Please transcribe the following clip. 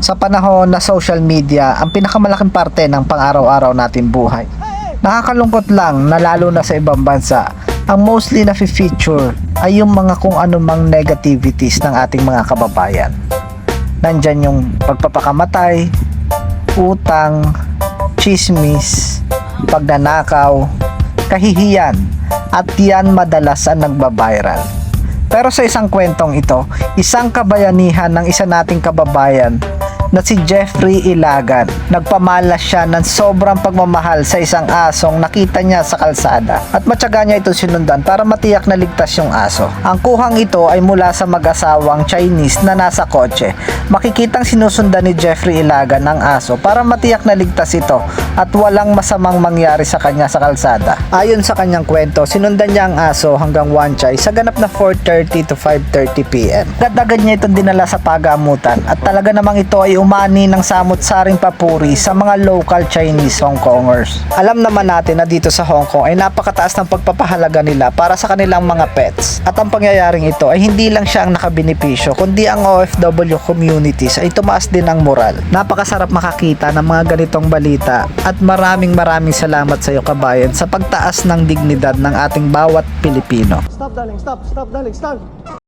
sa panahon na social media ang pinakamalaking parte ng pang-araw-araw nating buhay. Nakakalungkot lang na lalo na sa ibang bansa, ang mostly na feature ay yung mga kung anumang negativities ng ating mga kababayan. Nandyan yung pagpapakamatay, utang, chismis, pagnanakaw, kahihiyan, at yan madalas ang nagbabiral. Pero sa isang kwentong ito, isang kabayanihan ng isa nating kababayan na si Jeffrey Ilagan. Nagpamalas siya ng sobrang pagmamahal sa isang asong nakita niya sa kalsada at matyaga niya itong sinundan para matiyak na ligtas yung aso. Ang kuhang ito ay mula sa mag-asawang Chinese na nasa kotse. Makikitang sinusundan ni Jeffrey Ilagan ang aso para matiyak na ligtas ito at walang masamang mangyari sa kanya sa kalsada. Ayon sa kanyang kwento, sinundan niya ang aso hanggang Wan Chai sa ganap na 4:30 to 5:30 PM. Agad-agad niya itong dinala sa pagamutan at talaga namang ito ay umani ng samot-saring papuri sa mga local Chinese Hong Kongers. Alam naman natin na dito sa Hong Kong ay napakataas ng pagpapahalaga nila para sa kanilang mga pets. At ang pangyayaring ito ay hindi lang siya ang nakabenepisyo, kundi ang OFW communities ay tumaas din ang moral. Napakasarap makakita ng mga ganitong balita at maraming salamat sa iyo kabayan sa pagtaas ng dignidad ng ating bawat Pilipino. Stop darling, stop darling, stop.